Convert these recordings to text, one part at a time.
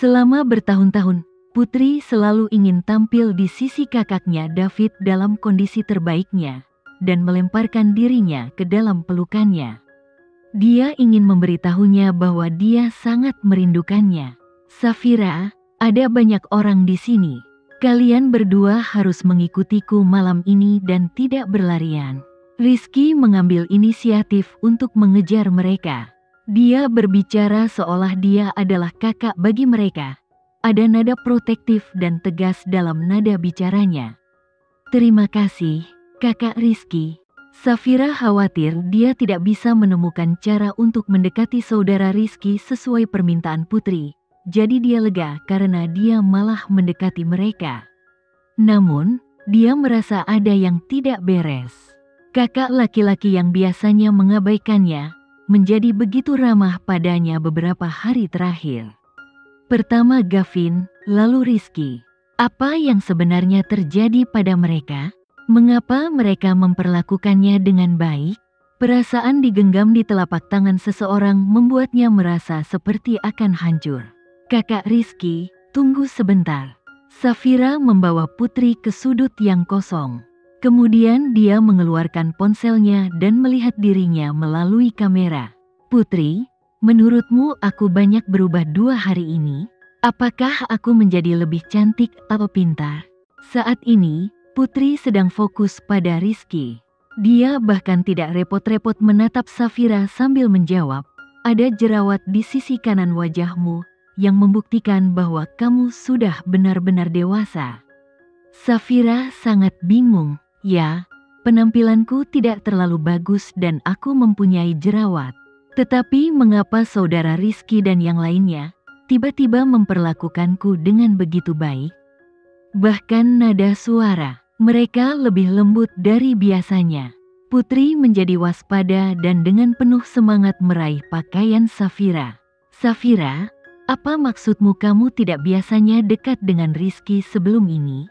Selama bertahun-tahun, Putri selalu ingin tampil di sisi kakaknya David dalam kondisi terbaiknya, dan melemparkan dirinya ke dalam pelukannya. Dia ingin memberitahunya bahwa dia sangat merindukannya. Safira, ada banyak orang di sini. Kalian berdua harus mengikutiku malam ini dan tidak berlarian. Rizky mengambil inisiatif untuk mengejar mereka. Dia berbicara seolah dia adalah kakak bagi mereka. Ada nada protektif dan tegas dalam nada bicaranya. Terima kasih, kakak Rizky. Safira khawatir dia tidak bisa menemukan cara untuk mendekati saudara Rizky sesuai permintaan Putri. Jadi dia lega karena dia malah mendekati mereka. Namun, dia merasa ada yang tidak beres. Kakak laki-laki yang biasanya mengabaikannya, menjadi begitu ramah padanya beberapa hari terakhir. Pertama Gavin, lalu Rizky. Apa yang sebenarnya terjadi pada mereka? Mengapa mereka memperlakukannya dengan baik? Perasaan digenggam di telapak tangan seseorang membuatnya merasa seperti akan hancur. Kakak Rizky, tunggu sebentar. Safira membawa Putri ke sudut yang kosong. Kemudian dia mengeluarkan ponselnya dan melihat dirinya melalui kamera. Putri, menurutmu aku banyak berubah 2 hari ini? Apakah aku menjadi lebih cantik atau pintar? Saat ini, Putri sedang fokus pada Rizky. Dia bahkan tidak repot-repot menatap Safira sambil menjawab, ada jerawat di sisi kanan wajahmu yang membuktikan bahwa kamu sudah benar-benar dewasa. Safira sangat bingung. Ya, penampilanku tidak terlalu bagus dan aku mempunyai jerawat. Tetapi mengapa saudara Rizky dan yang lainnya tiba-tiba memperlakukanku dengan begitu baik? Bahkan nada suara mereka lebih lembut dari biasanya. Putri menjadi waspada dan dengan penuh semangat meraih pakaian Safira. Safira, apa maksudmu kamu tidak biasanya dekat dengan Rizky sebelum ini?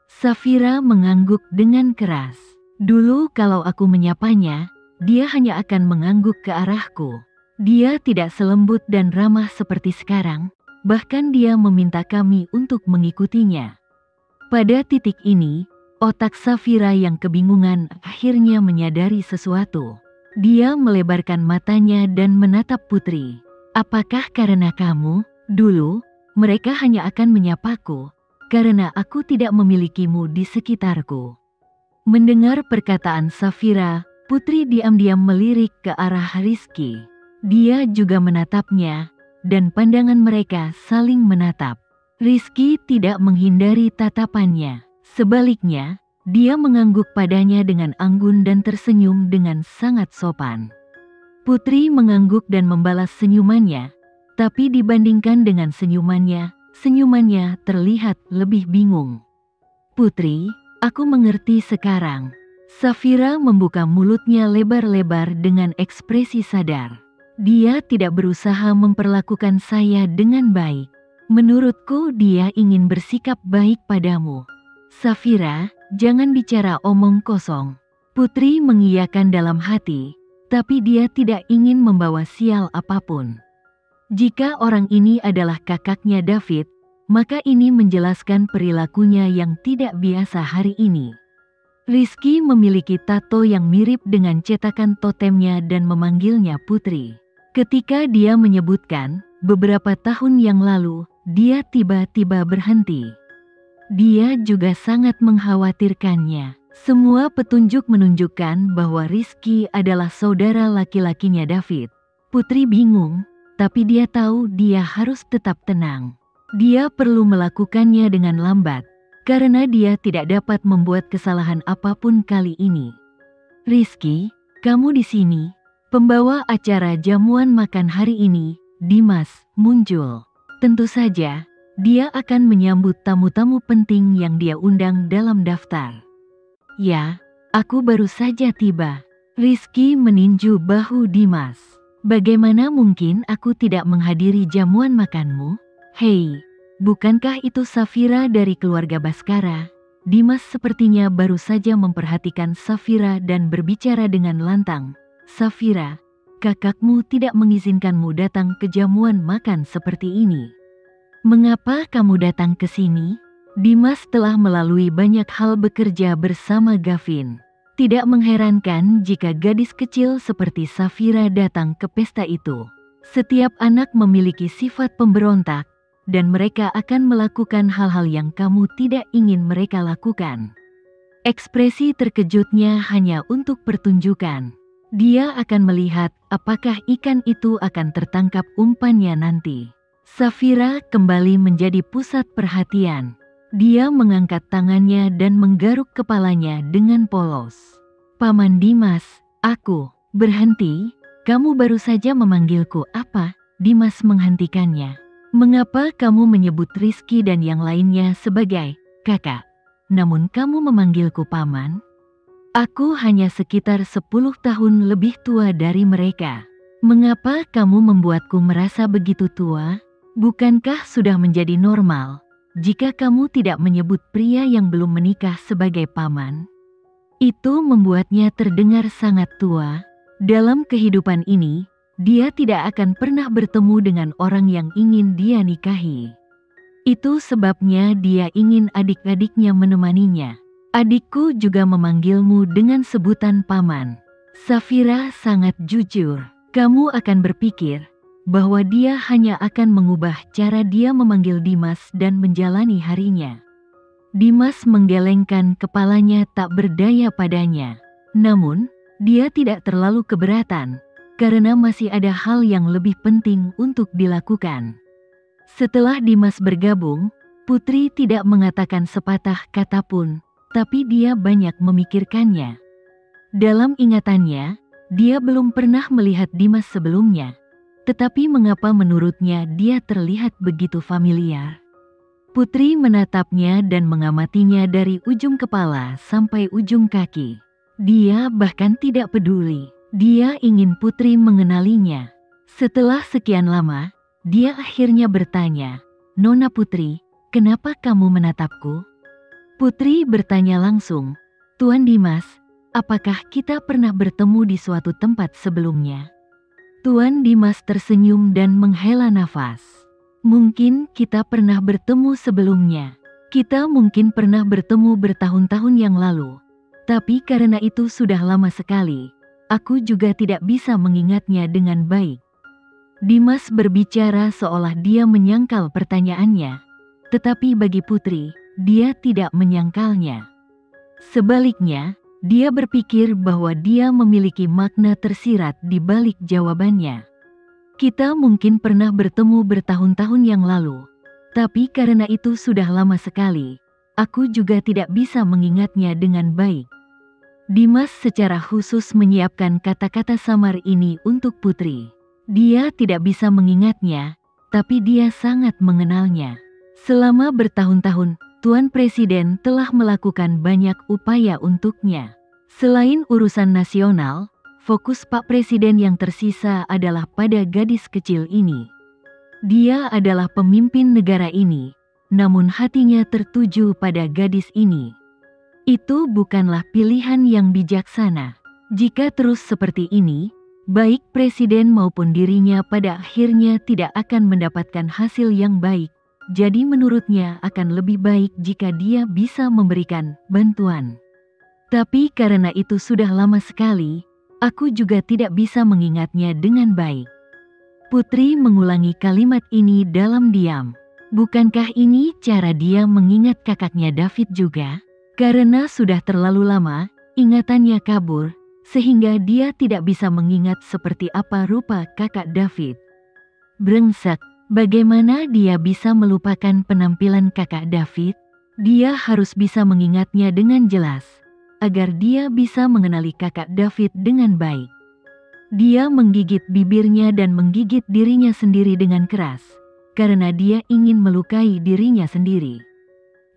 Safira mengangguk dengan keras. Dulu kalau aku menyapanya, dia hanya akan mengangguk ke arahku. Dia tidak selembut dan ramah seperti sekarang, bahkan dia meminta kami untuk mengikutinya. Pada titik ini, otak Safira yang kebingungan akhirnya menyadari sesuatu. Dia melebarkan matanya dan menatap Putri. Apakah karena kamu, dulu, mereka hanya akan menyapaku? Karena aku tidak memilikimu di sekitarku. Mendengar perkataan Safira, Putri diam-diam melirik ke arah Rizky. Dia juga menatapnya, dan pandangan mereka saling menatap. Rizky tidak menghindari tatapannya. Sebaliknya, dia mengangguk padanya dengan anggun dan tersenyum dengan sangat sopan. Putri mengangguk dan membalas senyumannya, tapi dibandingkan dengan senyumannya terlihat lebih bingung. Putri, aku mengerti sekarang. Safira membuka mulutnya lebar-lebar dengan ekspresi sadar. Dia tidak berusaha memperlakukan saya dengan baik. Menurutku dia ingin bersikap baik padamu. Safira, jangan bicara omong kosong. Putri mengiyakan dalam hati, tapi dia tidak ingin membawa sial apapun. Jika orang ini adalah kakaknya David, maka ini menjelaskan perilakunya yang tidak biasa hari ini. Rizky memiliki tato yang mirip dengan cetakan totemnya dan memanggilnya Putri. Ketika dia menyebutkan, beberapa tahun yang lalu, dia tiba-tiba berhenti. Dia juga sangat mengkhawatirkannya. Semua petunjuk menunjukkan bahwa Rizky adalah saudara laki-lakinya David. Putri bingung, tapi dia tahu dia harus tetap tenang. Dia perlu melakukannya dengan lambat, karena dia tidak dapat membuat kesalahan apapun kali ini. Rizky, kamu di sini. Pembawa acara jamuan makan hari ini, Dimas, muncul. Tentu saja, dia akan menyambut tamu-tamu penting yang dia undang dalam daftar. Ya, aku baru saja tiba. Rizky meninju bahu Dimas. Bagaimana mungkin aku tidak menghadiri jamuan makanmu? Hei, bukankah itu Safira dari keluarga Baskara? Dimas sepertinya baru saja memperhatikan Safira dan berbicara dengan lantang. Safira, kakakmu tidak mengizinkanmu datang ke jamuan makan seperti ini. Mengapa kamu datang ke sini? Dimas telah melalui banyak hal bekerja bersama Gavin. Tidak mengherankan jika gadis kecil seperti Safira datang ke pesta itu. Setiap anak memiliki sifat pemberontak, dan mereka akan melakukan hal-hal yang kamu tidak ingin mereka lakukan. Ekspresi terkejutnya hanya untuk pertunjukan. Dia akan melihat apakah ikan itu akan tertangkap umpannya nanti. Safira kembali menjadi pusat perhatian. Dia mengangkat tangannya dan menggaruk kepalanya dengan polos. Paman Dimas, aku berhenti. Kamu baru saja memanggilku apa? Dimas menghentikannya. Mengapa kamu menyebut Rizky dan yang lainnya sebagai kakak? Namun kamu memanggilku paman? Aku hanya sekitar 10 tahun lebih tua dari mereka. Mengapa kamu membuatku merasa begitu tua? Bukankah sudah menjadi normal jika kamu tidak menyebut pria yang belum menikah sebagai paman? Itu membuatnya terdengar sangat tua. Dalam kehidupan ini, dia tidak akan pernah bertemu dengan orang yang ingin dia nikahi. Itu sebabnya dia ingin adik-adiknya menemaninya. Adikku juga memanggilmu dengan sebutan paman. Safira sangat jujur. Kamu akan berpikir bahwa dia hanya akan mengubah cara dia memanggil Dimas dan menjalani harinya. Dimas menggelengkan kepalanya tak berdaya padanya. Namun, dia tidak terlalu keberatan, karena masih ada hal yang lebih penting untuk dilakukan. Setelah Dimas bergabung, Putri tidak mengatakan sepatah kata pun, tapi dia banyak memikirkannya. Dalam ingatannya, dia belum pernah melihat Dimas sebelumnya. Tetapi mengapa menurutnya dia terlihat begitu familiar? Putri menatapnya dan mengamatinya dari ujung kepala sampai ujung kaki. Dia bahkan tidak peduli. Dia ingin Putri mengenalinya. Setelah sekian lama, dia akhirnya bertanya, "Nona Putri, kenapa kamu menatapku?" Putri bertanya langsung, "Tuan Dimas, apakah kita pernah bertemu di suatu tempat sebelumnya?" Tuan Dimas tersenyum dan menghela nafas. Mungkin kita pernah bertemu sebelumnya. Kita mungkin pernah bertemu bertahun-tahun yang lalu. Tapi karena itu sudah lama sekali, aku juga tidak bisa mengingatnya dengan baik. Dimas berbicara seolah dia menyangkal pertanyaannya. Tetapi bagi Putri, dia tidak menyangkalnya. Sebaliknya, dia berpikir bahwa dia memiliki makna tersirat di balik jawabannya. Kita mungkin pernah bertemu bertahun-tahun yang lalu, tapi karena itu sudah lama sekali, aku juga tidak bisa mengingatnya dengan baik. Dimas secara khusus menyiapkan kata-kata samar ini untuk Putri. Dia tidak bisa mengingatnya, tapi dia sangat mengenalnya. Selama bertahun-tahun, Tuan Presiden telah melakukan banyak upaya untuknya. Selain urusan nasional, fokus Pak Presiden yang tersisa adalah pada gadis kecil ini. Dia adalah pemimpin negara ini, namun hatinya tertuju pada gadis ini. Itu bukanlah pilihan yang bijaksana. Jika terus seperti ini, baik Presiden maupun dirinya pada akhirnya tidak akan mendapatkan hasil yang baik. Jadi menurutnya akan lebih baik jika dia bisa memberikan bantuan. Tapi karena itu sudah lama sekali, aku juga tidak bisa mengingatnya dengan baik. Putri mengulangi kalimat ini dalam diam. Bukankah ini cara dia mengingat kakaknya David juga? Karena sudah terlalu lama, ingatannya kabur, sehingga dia tidak bisa mengingat seperti apa rupa kakak David. Brengsek. Bagaimana dia bisa melupakan penampilan kakak David? Dia harus bisa mengingatnya dengan jelas, agar dia bisa mengenali kakak David dengan baik. Dia menggigit bibirnya dan menggigit dirinya sendiri dengan keras, karena dia ingin melukai dirinya sendiri.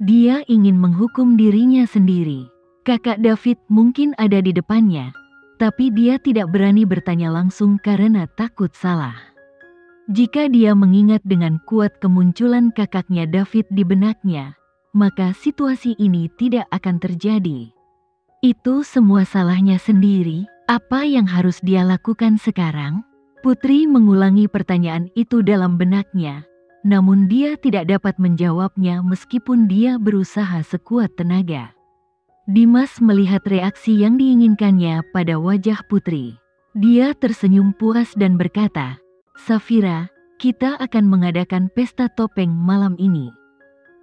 Dia ingin menghukum dirinya sendiri. Kakak David mungkin ada di depannya, tapi dia tidak berani bertanya langsung karena takut salah. Jika dia mengingat dengan kuat kemunculan kakaknya David di benaknya, maka situasi ini tidak akan terjadi. Itu semua salahnya sendiri. Apa yang harus dia lakukan sekarang? Putri mengulangi pertanyaan itu dalam benaknya, namun dia tidak dapat menjawabnya meskipun dia berusaha sekuat tenaga. Dimas melihat reaksi yang diinginkannya pada wajah Putri. Dia tersenyum puas dan berkata, "Safira, kita akan mengadakan pesta topeng malam ini.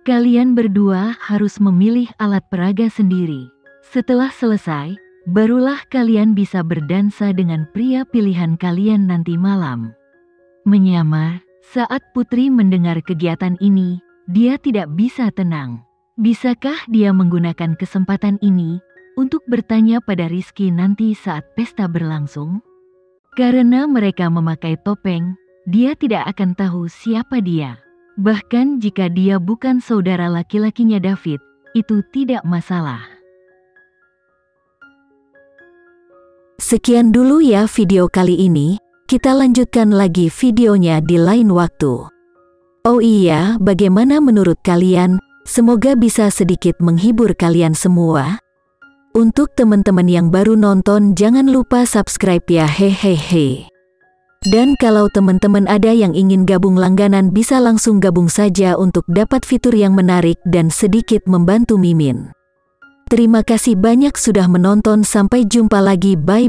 Kalian berdua harus memilih alat peraga sendiri. Setelah selesai, barulah kalian bisa berdansa dengan pria pilihan kalian nanti malam." Menyamar, saat Putri mendengar kegiatan ini, dia tidak bisa tenang. Bisakah dia menggunakan kesempatan ini untuk bertanya pada Rizky nanti saat pesta berlangsung? Karena mereka memakai topeng, dia tidak akan tahu siapa dia. Bahkan jika dia bukan saudara laki-lakinya David, itu tidak masalah. Sekian dulu ya video kali ini, kita lanjutkan lagi videonya di lain waktu. Oh iya, bagaimana menurut kalian? Semoga bisa sedikit menghibur kalian semua. Untuk teman-teman yang baru nonton, jangan lupa subscribe ya, hehehe. Dan kalau teman-teman ada yang ingin gabung langganan, bisa langsung gabung saja untuk dapat fitur yang menarik dan sedikit membantu Mimin. Terima kasih banyak sudah menonton, sampai jumpa lagi, bye.